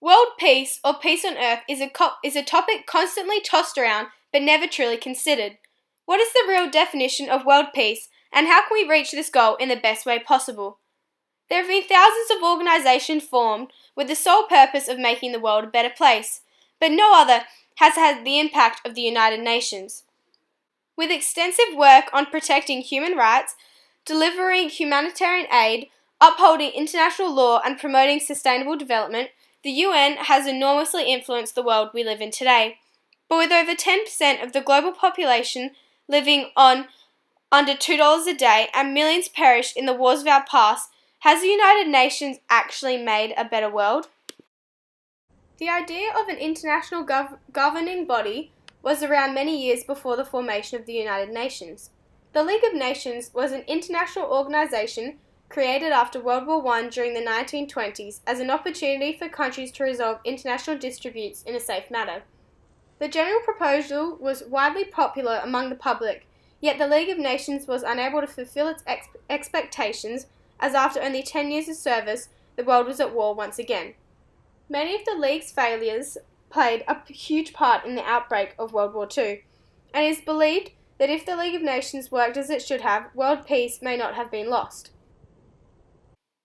World peace, or peace on earth, is a topic constantly tossed around but never truly considered. What is the real definition of world peace, and how can we reach this goal in the best way possible? There have been thousands of organizations formed with the sole purpose of making the world a better place, but no other has had the impact of the United Nations. With extensive work on protecting human rights, delivering humanitarian aid, upholding international law, and promoting sustainable development, the UN has enormously influenced the world we live in today. But with over 10% of the global population living on under $2 a day and millions perished in the wars of our past, has the United Nations actually made a better world? The idea of an international governing body was around many years before the formation of the United Nations. The League of Nations was an international organization created after World War I during the 1920s as an opportunity for countries to resolve international disputes in a safe manner. The general proposal was widely popular among the public, yet the League of Nations was unable to fulfill its expectations, as after only 10 years of service, the world was at war once again. Many of the League's failures played a huge part in the outbreak of World War II, and it is believed that if the League of Nations worked as it should have, world peace may not have been lost.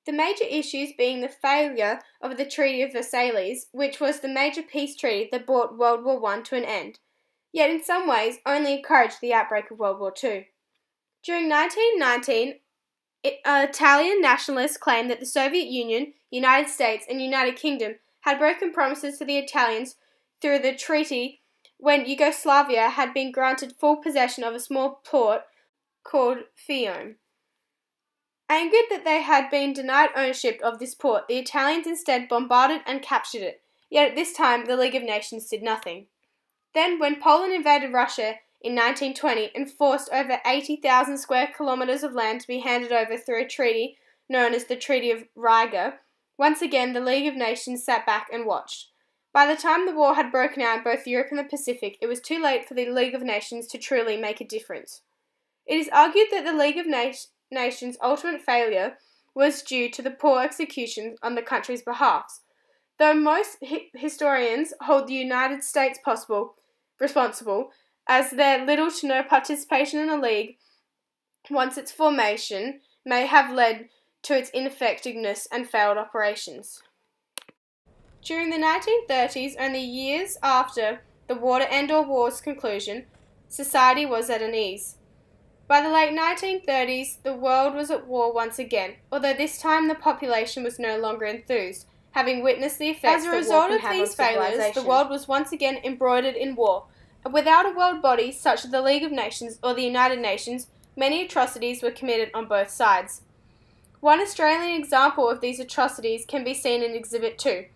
The major issues being the failure of the Treaty of Versailles, which was the major peace treaty that brought World War I to an end, yet in some ways only encouraged the outbreak of World War II. During 1919, Italian nationalists claimed that the Soviet Union, United States, and United Kingdom had broken promises to the Italians through the treaty when Yugoslavia had been granted full possession of a small port called Fiume. Angered that they had been denied ownership of this port, the Italians instead bombarded and captured it, yet at this time the League of Nations did nothing. Then, when Poland invaded Russia in 1920 and forced over 80,000 square kilometers of land to be handed over through a treaty known as the Treaty of Riga, once again the League of Nations sat back and watched. By the time the war had broken out in both Europe and the Pacific, it was too late for the League of Nations to truly make a difference. It is argued that the League of Nations' ultimate failure was due to the poor execution on the country's behalf, though most historians hold the United States responsible, as their little to no participation in the League once its formation may have led to its ineffectiveness and failed operations. During the 1930s, only years after the War to End All Wars conclusion, society was at unease. By the late 1930s, the world was at war once again, although this time the population was no longer enthused, having witnessed the effects that war can have on civilization. As a result of these failures, the world was once again embroidered in war. Without a world body such as the League of Nations or the United Nations, many atrocities were committed on both sides. One Australian example of these atrocities can be seen in Exhibit 2.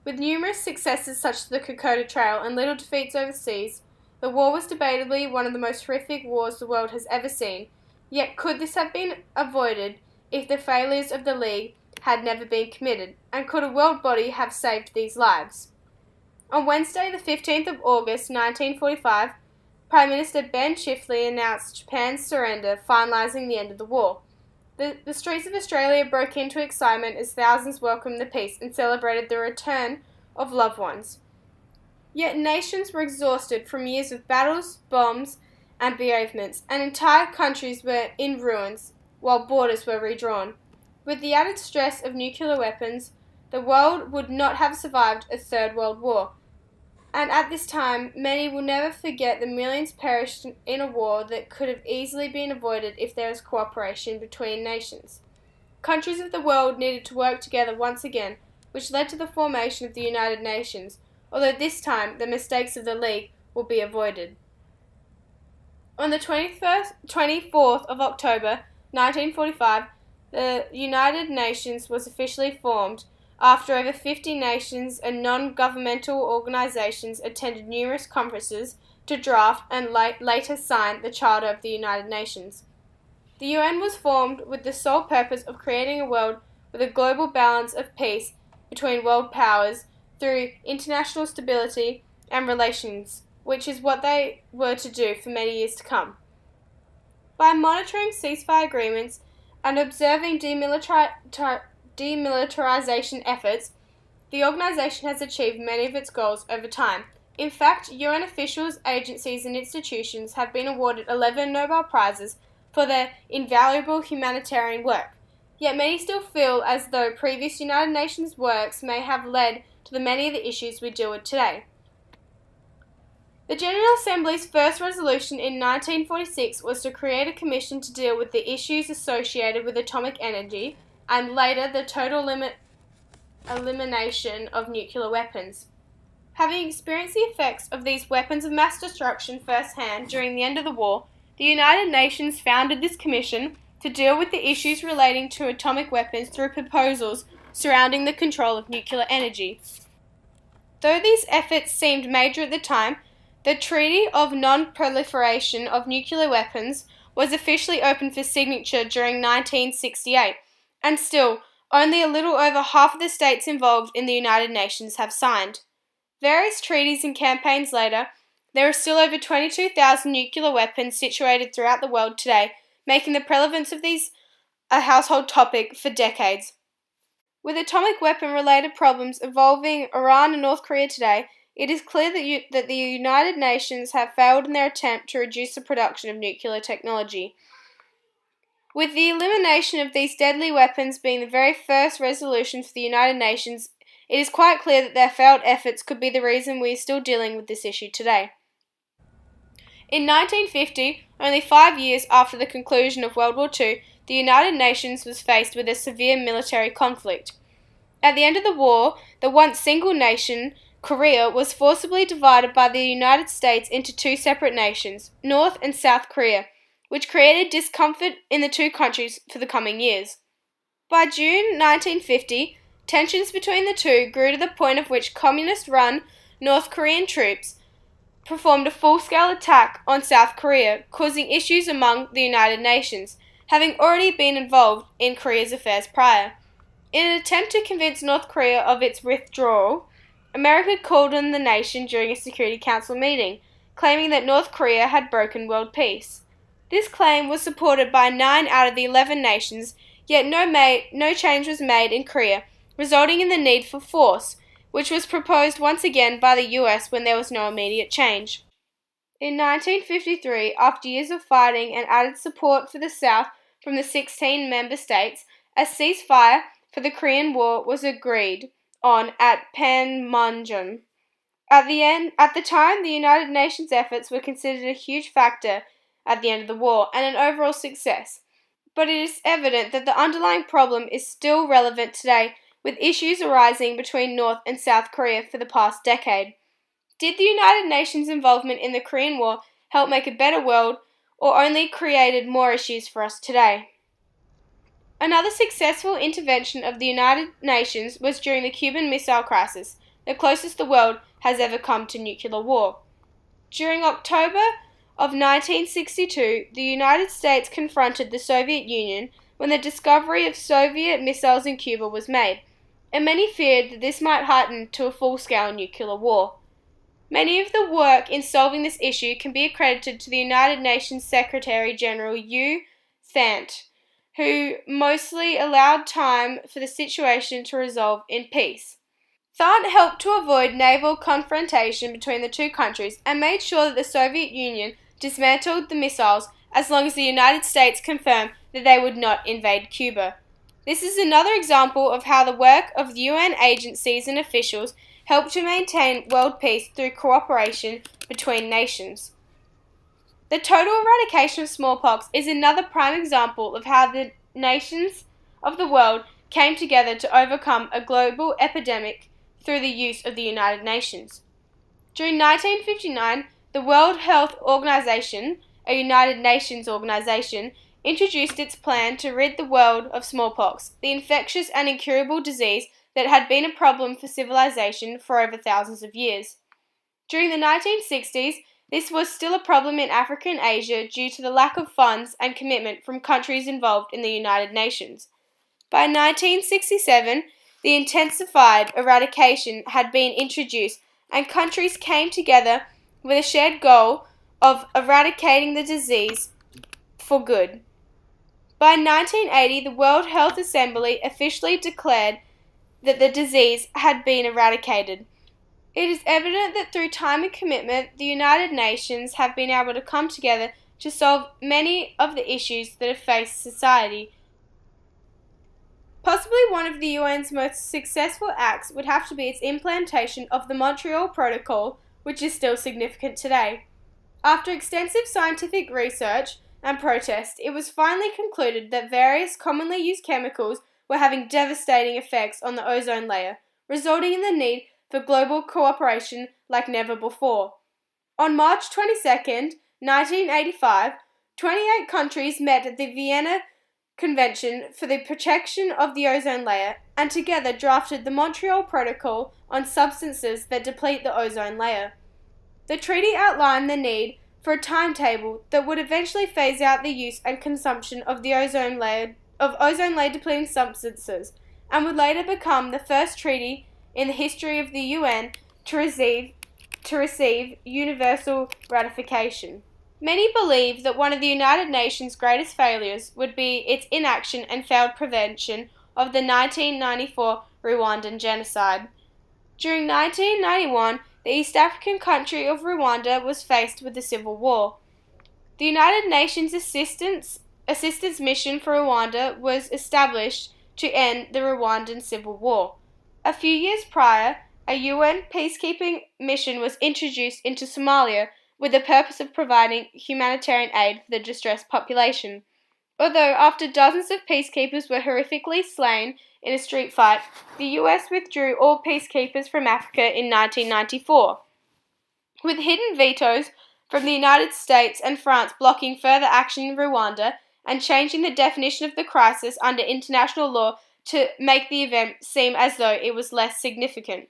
With numerous successes such as the Kokoda Trail and little defeats overseas, the war was debatably one of the most horrific wars the world has ever seen, yet could this have been avoided if the failures of the League had never been committed, and could a world body have saved these lives? On Wednesday, the 15th of August 1945, Prime Minister Ben Chifley announced Japan's surrender, finalising the end of the war. The streets of Australia broke into excitement as thousands welcomed the peace and celebrated the return of loved ones. Yet nations were exhausted from years of battles, bombs, and bereavements, and entire countries were in ruins while borders were redrawn. With the added stress of nuclear weapons, the world would not have survived a Third World War. And at this time, many will never forget the millions perished in a war that could have easily been avoided if there was cooperation between nations. Countries of the world needed to work together once again, which led to the formation of the United Nations, although this time the mistakes of the League will be avoided. On the 24th of October 1945, the United Nations was officially formed after over 50 nations and non-governmental organizations attended numerous conferences to draft and later sign the Charter of the United Nations. The UN was formed with the sole purpose of creating a world with a global balance of peace between world powers through international stability and relations, which is what they were to do for many years to come. By monitoring ceasefire agreements and observing demilitarization efforts, The organization has achieved many of its goals over time. In fact, UN officials, agencies, and institutions have been awarded 11 Nobel Prizes for their invaluable humanitarian work. Yet many still feel as though previous United Nations works may have led to the many of the issues we deal with today. The General Assembly's first resolution in 1946 was to create a commission to deal with the issues associated with atomic energy and later the total elimination of nuclear weapons. Having experienced the effects of these weapons of mass destruction firsthand during the end of the war, the United Nations founded this commission to deal with the issues relating to atomic weapons through proposals surrounding the control of nuclear energy. Though these efforts seemed major at the time, the Treaty of Non-Proliferation of Nuclear Weapons was officially opened for signature during 1968, and still, only a little over half of the states involved in the United Nations have signed. Various treaties and campaigns later, there are still over 22,000 nuclear weapons situated throughout the world today, making the prevalence of these a household topic for decades. With atomic weapon-related problems involving Iran and North Korea today, it is clear that the United Nations have failed in their attempt to reduce the production of nuclear technology. With the elimination of these deadly weapons being the very first resolution for the United Nations, it is quite clear that their failed efforts could be the reason we are still dealing with this issue today. In 1950, only 5 years after the conclusion of World War II, the United Nations was faced with a severe military conflict. At the end of the war, the once single nation, Korea, was forcibly divided by the United States into two separate nations, North and South Korea, which created discomfort in the two countries for the coming years. By June 1950, tensions between the two grew to the point of which communist-run North Korean troops performed a full-scale attack on South Korea, causing issues among the United Nations, having already been involved in Korea's affairs prior. In an attempt to convince North Korea of its withdrawal, America called on the nation during a Security Council meeting, claiming that North Korea had broken world peace. This claim was supported by 9 out of the 11 nations, yet no change was made in Korea, resulting in the need for force, which was proposed once again by the US when there was no immediate change. In 1953, after years of fighting and added support for the South from the 16 member states, a ceasefire for the Korean War was agreed on at Panmunjom. At the time, the United Nations efforts were considered a huge factor at the end of the war and an overall success. But it is evident that the underlying problem is still relevant today, with issues arising between North and South Korea for the past decade. Did the United Nations' involvement in the Korean War help make a better world, or only created more issues for us today? Another successful intervention of the United Nations was during the Cuban Missile Crisis, the closest the world has ever come to nuclear war. During October of 1962, the United States confronted the Soviet Union when the discovery of Soviet missiles in Cuba was made, and many feared that this might heighten to a full-scale nuclear war. Many of the work in solving this issue can be accredited to the United Nations Secretary-General U Thant, who mostly allowed time for the situation to resolve in peace. Thant helped to avoid naval confrontation between the two countries and made sure that the Soviet Union dismantled the missiles as long as the United States confirmed that they would not invade Cuba. This is another example of how the work of UN agencies and officials help to maintain world peace through cooperation between nations. The total eradication of smallpox is another prime example of how the nations of the world came together to overcome a global epidemic through the use of the United Nations. During 1959, the World Health Organization, a United Nations organization, introduced its plan to rid the world of smallpox, the infectious and incurable disease that had been a problem for civilization for over thousands of years. During the 1960s, this was still a problem in Africa and Asia due to the lack of funds and commitment from countries involved in the United Nations. By 1967, the intensified eradication had been introduced and countries came together with a shared goal of eradicating the disease for good. By 1980, the World Health Assembly officially declared that the disease had been eradicated. It is evident that through time and commitment, the United Nations have been able to come together to solve many of the issues that have faced society. Possibly one of the UN's most successful acts would have to be its implementation of the Montreal Protocol, which is still significant today. After extensive scientific research and protest, it was finally concluded that various commonly used chemicals were having devastating effects on the ozone layer, resulting in the need for global cooperation like never before. On March 22, 1985, 28 countries met at the Vienna Convention for the Protection of the Ozone Layer and together drafted the Montreal Protocol on substances that deplete the ozone layer. The treaty outlined the need for a timetable that would eventually phase out the use and consumption of the ozone layer depleting substances, and would later become the first treaty in the history of the UN to receive universal ratification. Many believe that one of the United Nations' greatest failures would be its inaction and failed prevention of the 1994 Rwandan genocide. During 1991, the East African country of Rwanda was faced with a civil war. The United Nations Assistance Mission for Rwanda was established to end the Rwandan Civil War. A few years prior, a UN peacekeeping mission was introduced into Somalia with the purpose of providing humanitarian aid for the distressed population. Although after dozens of peacekeepers were horrifically slain in a street fight, the US withdrew all peacekeepers from Africa in 1994. With hidden vetoes from the United States and France blocking further action in Rwanda and changing the definition of the crisis under international law to make the event seem as though it was less significant.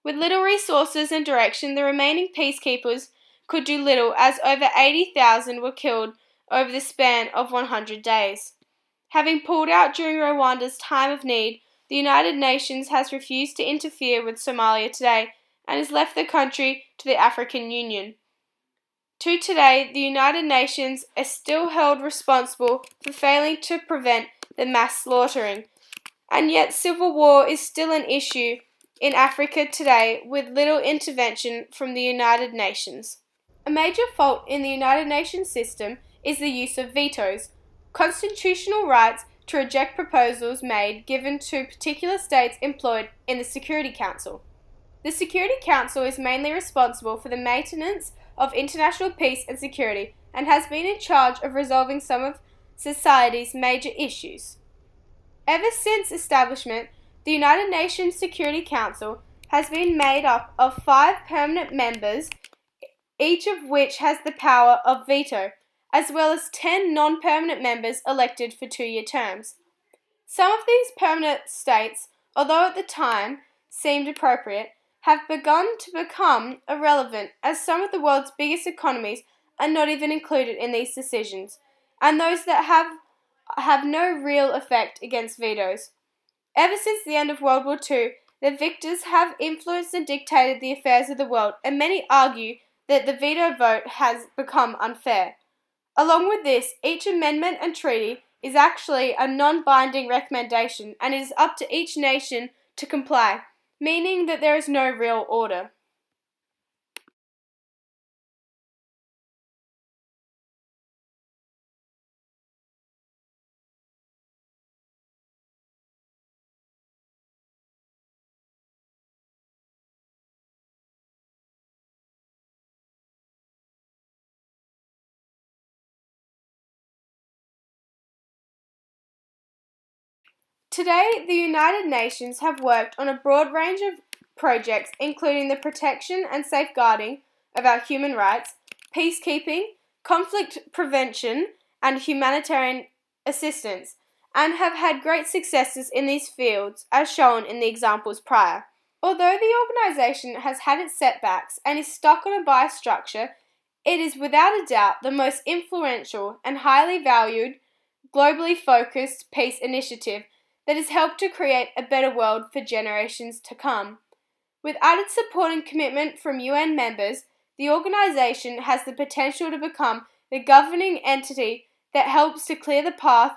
With little resources and direction, the remaining peacekeepers could do little, as over 80,000 were killed over the span of 100 days. Having pulled out during Rwanda's time of need, the United Nations has refused to interfere with Somalia today and has left the country to the African Union. To today, the United Nations is still held responsible for failing to prevent the mass slaughtering, and yet civil war is still an issue in Africa today with little intervention from the United Nations. A major fault in the United Nations system is the use of vetoes, constitutional rights to reject proposals made given to particular states employed in the Security Council. The Security Council is mainly responsible for the maintenance of international peace and security and has been in charge of resolving some of society's major issues. Ever since establishment, the United Nations Security Council has been made up of 5 permanent members, each of which has the power of veto, as well as 10 non-permanent members elected for 2-year terms. Some of these permanent states, although at the time seemed appropriate, have begun to become irrelevant as some of the world's biggest economies are not even included in these decisions, and those that have no real effect against vetoes. Ever since the end of World War II, the victors have influenced and dictated the affairs of the world, and many argue that the veto vote has become unfair. Along with this, each amendment and treaty is actually a non-binding recommendation, and it is up to each nation to comply, meaning that there is no real order. Today, the United Nations have worked on a broad range of projects including the protection and safeguarding of our human rights, peacekeeping, conflict prevention, and humanitarian assistance, and have had great successes in these fields as shown in the examples prior. Although the organisation has had its setbacks and is stuck on a biased structure, it is without a doubt the most influential and highly valued, globally focused peace initiative that has helped to create a better world for generations to come. With added support and commitment from UN members, the organisation has the potential to become the governing entity that helps to clear the path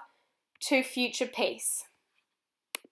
to future peace.